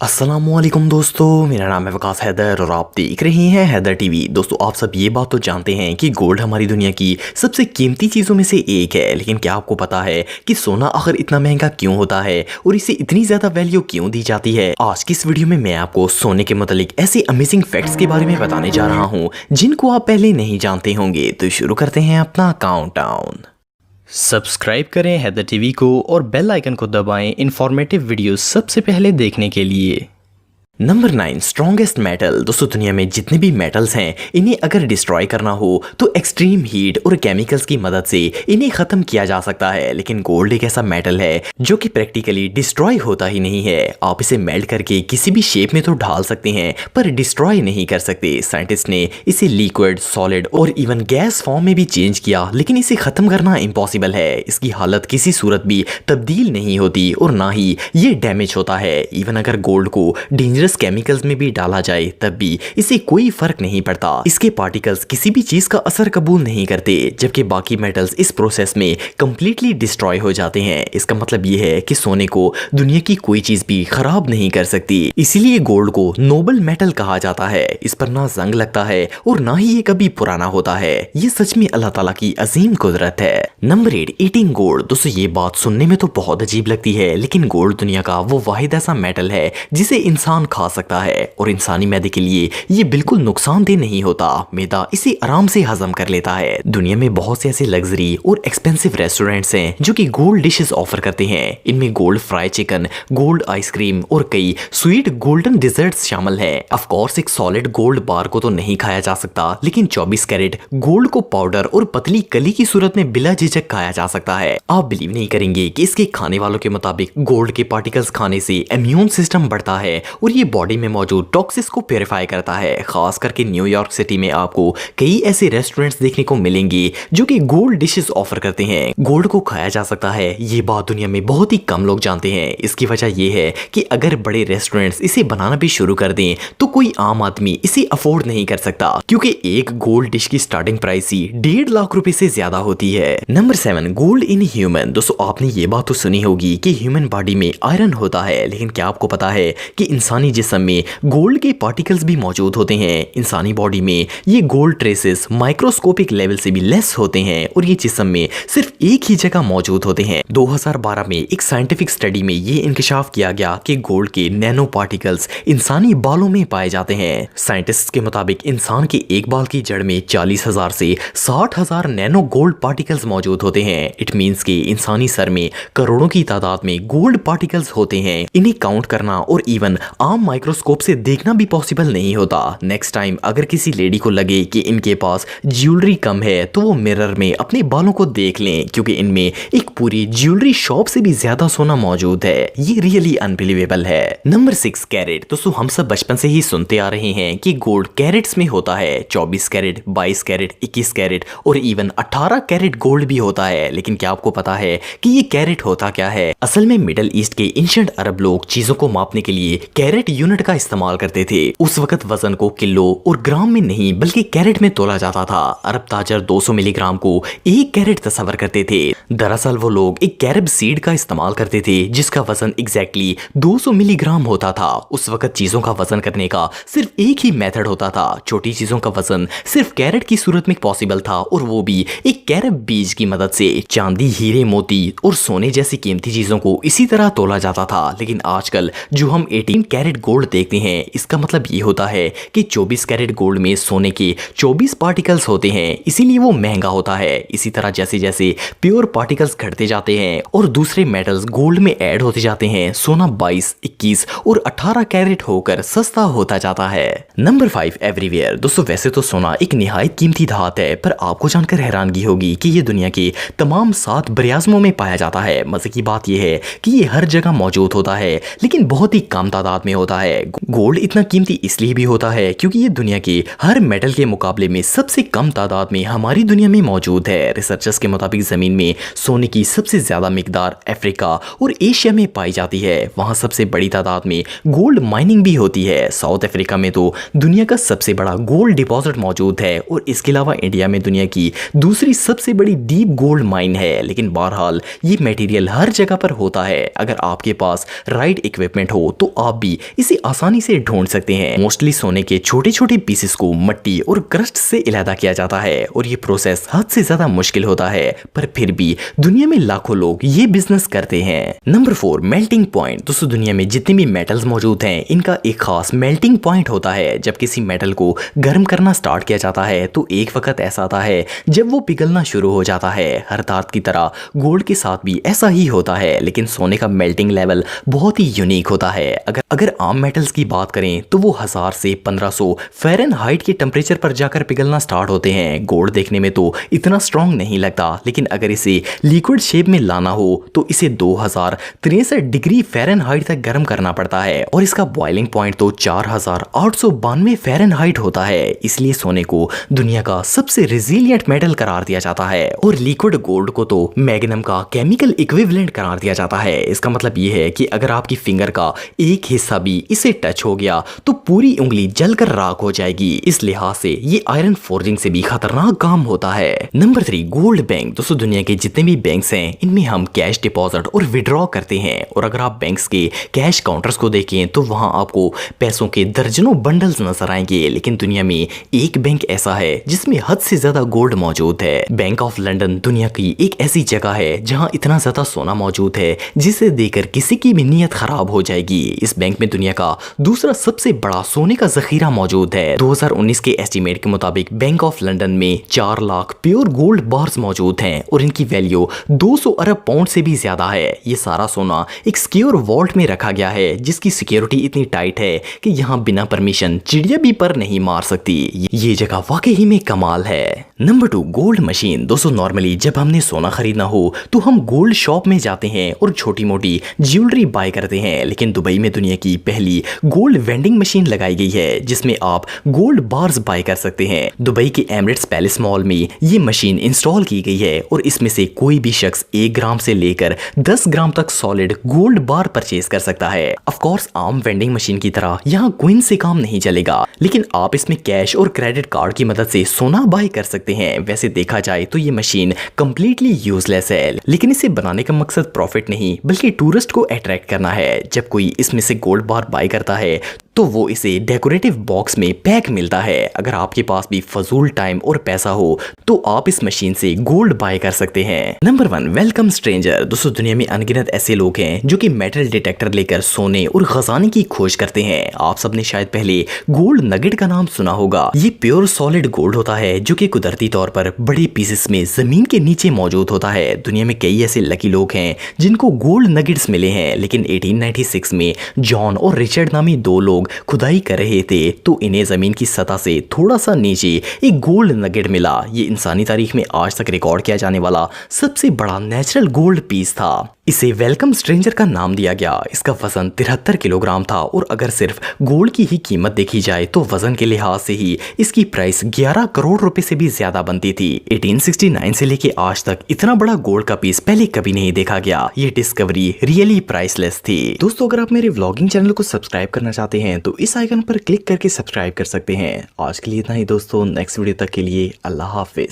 अस्सलामुअलैकुम दोस्तों, मेरा नाम है वकास हैदर और आप देख रहे हैं हैदर टीवी। दोस्तों, आप सब ये बात तो जानते हैं कि गोल्ड हमारी दुनिया की सबसे कीमती चीज़ों में से एक है, लेकिन क्या आपको पता है कि सोना आखिर इतना महंगा क्यों होता है और इसे इतनी ज़्यादा वैल्यू क्यों दी जाती है। आज की इस वीडियो में मैं आपको सोने के मतलब ऐसे अमेजिंग फैक्ट्स के बारे में बताने जा रहा हूँ जिनको आप पहले नहीं जानते होंगे। तो शुरू करते हैं अपना काउंटडाउन। सब्सक्राइब करें हैदर टीवी को और बेल आइकन को दबाएं इंफॉर्मेटिव वीडियोस सबसे पहले देखने के लिए। Number 9, strongest metal. दोस्तों, दुनिया में जितने भी मेटल्स हैं इन्हें अगर डिस्ट्रॉय करना हो तो एक्सट्रीम हीट और केमिकल्स की मदद से इन्हें खत्म किया जा सकता है, लेकिन गोल्ड एक ऐसा मेटल है जो कि प्रैक्टिकली डिस्ट्रॉय होता ही नहीं है। आप इसे मेल्ट करके किसी भी शेप में तो ढाल सकते हैं पर डिस्ट्रॉय नहीं कर सकते। साइंटिस्ट ने इसे लिक्विड, सॉलिड और इवन गैस फॉर्म में भी चेंज किया, लेकिन इसे खत्म करना इम्पॉसिबल है। इसकी हालत किसी सूरत भी तब्दील नहीं होती और ना ही ये डैमेज होता है। इवन अगर गोल्ड को डेंजरस केमिकल्स में भी डाला जाए तब भी इसे कोई फर्क नहीं पड़ता। इसके पार्टिकल्स किसी भी चीज का असर कबूल नहीं करते, जबकि बाकी मेटल्स इस प्रोसेस में कंप्लीटली डिस्ट्रॉय हो जाते हैं। इसका मतलब ये है कि सोने को दुनिया की कोई चीज भी खराब नहीं कर सकती। इसीलिए गोल्ड को नोबल मेटल कहा जाता है। इस पर ना जंग लगता है और ना ही ये कभी पुराना होता है। ये सच में अल्लाह ताला की अजीम कुदरत है। Number 8, eating gold. दोस्तों, ये बात सुनने में तो बहुत अजीब लगती है, लेकिन गोल्ड दुनिया का वो वाहिद ऐसा मेटल है जिसे इंसान खा सकता है और इंसानी मैदे के लिए ये बिल्कुल नुकसानदेह नहीं होता। मैदा इसे आराम से हजम कर लेता है। दुनिया में बहुत से ऐसे लग्जरी और एक्सपेंसिव रेस्टोरेंट्स हैं जो कि गोल्ड डिशेस ऑफर करते हैं। इनमें gold fry chicken, gold ice cream और कई स्वीट गोल्डन डिजर्ट्स शामिल हैं। ऑफ कोर्स एक सॉलिड गोल्ड बार को तो नहीं खाया जा सकता, लेकिन 24 कैरेट गोल्ड को पाउडर और पतली कली की सूरत में बिला झिझक खाया जा सकता है। आप बिलीव नहीं करेंगे कि इसके खाने वालों के मुताबिक गोल्ड के पार्टिकल्स खाने से इम्यून सिस्टम बढ़ता है और ये बॉडी में मौजूद टॉक्सिस को प्यूरिफाई करता है। खास करके न्यूयॉर्क सिटी में आपको कई ऐसे रेस्टोरेंट्स देखने को मिलेंगे जो कि गोल्ड डिशेस ऑफर करते हैं। गोल्ड को खाया जा सकता है, ये बात दुनिया में बहुत ही कम लोग जानते हैं। इसकी वजह यह है कि अगर बड़े रेस्टोरेंट्स इसे बनाना भी शुरू कर दें तो कोई आम आदमी इसे अफोर्ड नहीं कर सकता, क्योंकि एक गोल्ड डिश की स्टार्टिंग प्राइस ही 1.5 लाख रुपए से ज्यादा होती है। Number 7, gold in human. दोस्तों, आपने ये बात तो सुनी होगी कि ह्यूमन बॉडी में आयरन होता है, लेकिन क्या आपको पता है कि इंसानी जिस्म में गोल्ड के पार्टिकल्स भी मौजूद होते हैं। इंसानी बॉडी में ये गोल्ड ट्रेसेस माइक्रोस्कोपिक लेवल से भी लेस होते हैं और ये जिस्म में सिर्फ एक ही जगह मौजूद होते हैं। 2012 में एक साइंटिफिक स्टडी में ये इंकशाफ किया गया कि गोल्ड के नैनो पार्टिकल्स इंसानी बालों में पाए जाते हैं। साइंटिस्ट्स के मुताबिक इंसान के एक बाल की जड़ में 40,000 से 60,000 नैनो गोल्ड पार्टिकल्स मौजूद होते हैं। इट मींस कि इंसानी सर में करोड़ों की तादाद में गोल्ड पार्टिकल्स होते हैं। इन्हें काउंट करना और इवन आम माइक्रोस्कोप से देखना भी पॉसिबल नहीं होता। नेक्स्ट टाइम अगर किसी लेडी को लगे कि इनके पास ज्वेलरी कम है तो वो मिरर में अपने बालों को देख लें, क्योंकि इनमें एक पूरी ज्वेलरी शॉप से भी ज्यादा सोना मौजूद है। ये रियली अनबिलीवेबल है। Number 6, carat. दोस्तों, हम सब बचपन से ही सुनते आ रहे हैं कि गोल्ड कैरेट्स में होता है। 24 कैरेट, 22 कैरेट, 21 कैरेट और इवन 18 कैरेट गोल्ड भी होता है। लेकिन क्या आपको पता है कि ये कैरेट होता क्या है? असल में मिडिल ईस्ट के एंशिएंट अरब लोग चीजों को मापने के लिए कैरेट यूनिट का इस्तेमाल करते थे। उस वक्त वजन को किलो और ग्राम में नहीं बल्कि कैरेट में तोला जाता था। अरब ताजर 200 मिलीग्राम को 1 कैरेट तस्वर करते थे। दरअसल वो लोग एक कैरब सीड का इस्तेमाल करते थे जिसका वजन एग्जैक्टली 200 मिलीग्राम होता था। उस वक्त चीजों का वजन करने का सिर्फ एक ही मेथड होता था। छोटी चीजों का वजन सिर्फ कैरेट की सूरत में पॉसिबल था और वो भी एक कैरब बीज की मदद से। चांदी, हीरे, मोती और सोने जैसी कीमती चीजों को इसी तरह तोला जाता था। लेकिन आजकल जो हम 18 कैरेट गोल्ड देखते हैं, इसका मतलब ये होता है कि 24 कैरेट गोल्ड में सोने के 24 पार्टिकल्स होते हैं, इसीलिए वो महंगा होता है। इसी तरह जैसे जैसे प्योर पार्टिकल्स घटते जाते हैं और दूसरे मेटल्स गोल्ड में ऐड होते जाते हैं, सोना 22, 21 और 18 कैरेट होकर सस्ता होता जाता है। Number 5, everywhere. दोस्तों, वैसे तो सोना एक निहायत कीमती धात है, पर आपको जानकर हैरानगी होगी कि ये दुनिया के तमाम 7 बरियाज़मों में पाया जाता है। मजे की बात यह है कि ये हर जगह मौजूद होता है, लेकिन बहुत ही कम तादाद में होता है। गोल्ड इतना कीमती इसलिए भी होता है क्योंकि ये दुनिया के हर मेटल के मुकाबले में सबसे कम तादाद में हमारी दुनिया में मौजूद है। रिसर्चर्स के मुताबिक जमीन में सोने की सबसे ज्यादा मिकदार अफ्रीका और एशिया में पाई जाती है। वहां सबसे बड़ी तादाद में गोल्ड माइनिंग भी होती है। साउथ अफ्रीका में तो दुनिया का सबसे बड़ा गोल्ड डिपॉजिट मौजूद है और इसके अलावा इंडिया में दुनिया की दूसरी सबसे बड़ी डीप गोल्ड माइन है। लेकिन बहरहाल ये मटेरियल हर जगह पर होता है। अगर आपके पास राइट इक्विपमेंट हो तो आप भी इसे आसानी से ढूंढ सकते हैं। मोस्टली सोने के छोटे छोटे पीसेस को मिट्टी और क्रस्ट से इलादा किया जाता है और ये प्रोसेस हद से ज्यादा मुश्किल होता है, पर फिर भी दुनिया में लाखों लोग ये बिजनेस करते हैं। Number 4, melting point. दोस्तों दुनिया में जितने भी मेटल्स मौजूद हैं इनका एक खास मेल्टिंग पॉइंट होता है। जब किसी मेटल को गर्म करना स्टार्ट किया जाता है तो एक वक्त ऐसा आता है जब वो पिघलना शुरू हो जाता है। हर धातु की तरह गोल्ड के साथ भी ऐसा ही होता है, लेकिन सोने का मेल्टिंग लेवल बहुत ही यूनिक होता है। अगर आम मेटल्स की बात करें तो वो 1000 से 1500 फ़ारेनहाइट के टेम्परेचर पर जाकर पिघलना स्टार्ट होते हैं। गोल्ड देखने में तो इतना स्ट्रॉन्ग नहीं लगता, लेकिन अगर इसे लिक्विड शेप में लाना हो तो इसे 2063 डिग्री फ़ारेनहाइट तक गर्म करना पड़ता है और इसका बॉइलिंग पॉइंट तो 4892 फ़ारेनहाइट होता है। इसलिए सोने को दुनिया का सबसे रेजिलिएंट मेटल करार दिया जाता है और लिक्विड गोल्ड को तो मैग्नम का केमिकल इक्विवेलेंट करार दिया जाता है। इसका मतलब ये है कि अगर आपकी फिंगर का एक हिस्सा भी इसे टच हो गया तो पूरी उंगली जलकर राख हो जाएगी। इस लिहाज से ये आयरन फोर्जिंग से भी खतरनाक काम होता है। Number 3, gold bank. दोस्तों दुनिया के जितने भी बैंक्स हैं इनमें हम कैश डिपॉजिट और विड्रॉ करते हैं और अगर आप बैंक्स के कैश काउंटर्स को देखें तो वहां आपको पैसों के दर्जनों बंडल्स नजर आएंगे, लेकिन दुनिया में एक बैंक ऐसा है जिसमें हद से ज्यादा गोल्ड मौजूद है। बैंक ऑफ लंदन दुनिया की एक ऐसी जगह है जहां इतना ज्यादा सोना मौजूद है जिसे देखकर किसी की भी नीयत खराब हो जाएगी। इस बैंक में दुनिया का दूसरा सबसे बड़ा सोने का जखीरा मौजूद है। 2019 के एस्टीमेट के मुताबिक बैंक ऑफ लंदन में 4 लाख प्योर गोल्ड बार्स मौजूद हैं और इनकी वैल्यू 200 अरब पाउंड से भी ज्यादा है। ये सारा सोना एक सिक्योर वॉल्ट में रखा गया है जिसकी सिक्योरिटी इतनी टाइट है कि यहाँ बिना परमिशन चिड़िया भी पर नहीं मार सकती। ये जगह वाकई में कमाल है। Number 2, gold machine. दोस्तों नॉर्मली जब हमने सोना खरीदना हो तो हम गोल्ड शॉप में जाते हैं और छोटी मोटी ज्वेलरी बाय करते हैं, लेकिन दुबई में दुनिया की पहली गोल्ड वेंडिंग मशीन लगाई गई है जिसमें आप गोल्ड बार्स बाय कर सकते हैं। दुबई के एमिरेट्स पैलेस मॉल में ये मशीन इंस्टॉल की गई है और इसमें से कोई भी शख्स 1 ग्राम से लेकर 10 ग्राम तक सॉलिड गोल्ड बार परचेज कर सकता है। ऑफ कोर्स आम वेंडिंग मशीन की तरह यहाँ कॉइन से काम नहीं चलेगा, लेकिन आप इसमें कैश और क्रेडिट कार्ड की मदद से सोना बाय कर सकते हैं। वैसे देखा जाए तो ये मशीन कंप्लीटली यूजलेस है, लेकिन इसे बनाने का मकसद प्रॉफिट नहीं बल्कि टूरिस्ट को अट्रैक्ट करना है। जब कोई इसमें से गोल्ड बार बाय करता है तो वो इसे डेकोरेटिव बॉक्स में पैक मिलता है। अगर आपके पास भी फजूल टाइम और पैसा हो तो आप इस मशीन से गोल्ड बाय कर सकते हैं। Number 1, welcome stranger. दोस्तों दुनिया में अनगिनत ऐसे लोग हैं जो कि मेटल डिटेक्टर लेकर सोने और खजाने की खोज करते हैं। आप सबने शायद पहले गोल्ड नगेट का नाम सुना होगा। ये प्योर सॉलिड गोल्ड होता है जो कि कुदरती तौर पर बड़े पीसेस में जमीन के नीचे मौजूद होता है। दुनिया में कई ऐसे लकी लोग हैं जिनको गोल्ड नगेट्स मिले हैं, लेकिन 1896 में जॉन और रिचर्ड नामी 2 लोग खुदाई कर रहे थे तो इन्हें जमीन की सतह से थोड़ा सा नीचे एक गोल्ड नगेट मिला। ये इंसानी तारीख में आज तक रिकॉर्ड किया जाने वाला सबसे बड़ा नेचुरल गोल्ड पीस था। इसे वेलकम स्ट्रेंजर का नाम दिया गया। इसका वजन 73 किलोग्राम था और अगर सिर्फ गोल्ड की ही कीमत देखी जाए तो वजन के लिहाज से ही इसकी प्राइस 11 करोड़ रुपए से भी ज्यादा बनती थी। 1869 से लेके आज तक इतना बड़ा गोल्ड का पीस पहले कभी नहीं देखा गया। ये डिस्कवरी रियली प्राइसलेस थी। दोस्तों अगर आप मेरे व्लॉगिंग चैनल को सब्सक्राइब करना चाहते हैं तो इस आइकन पर क्लिक करके सब्सक्राइब कर सकते हैं। आज के लिए इतना ही दोस्तों, नेक्स्ट वीडियो तक के लिए अल्लाह हाफिज।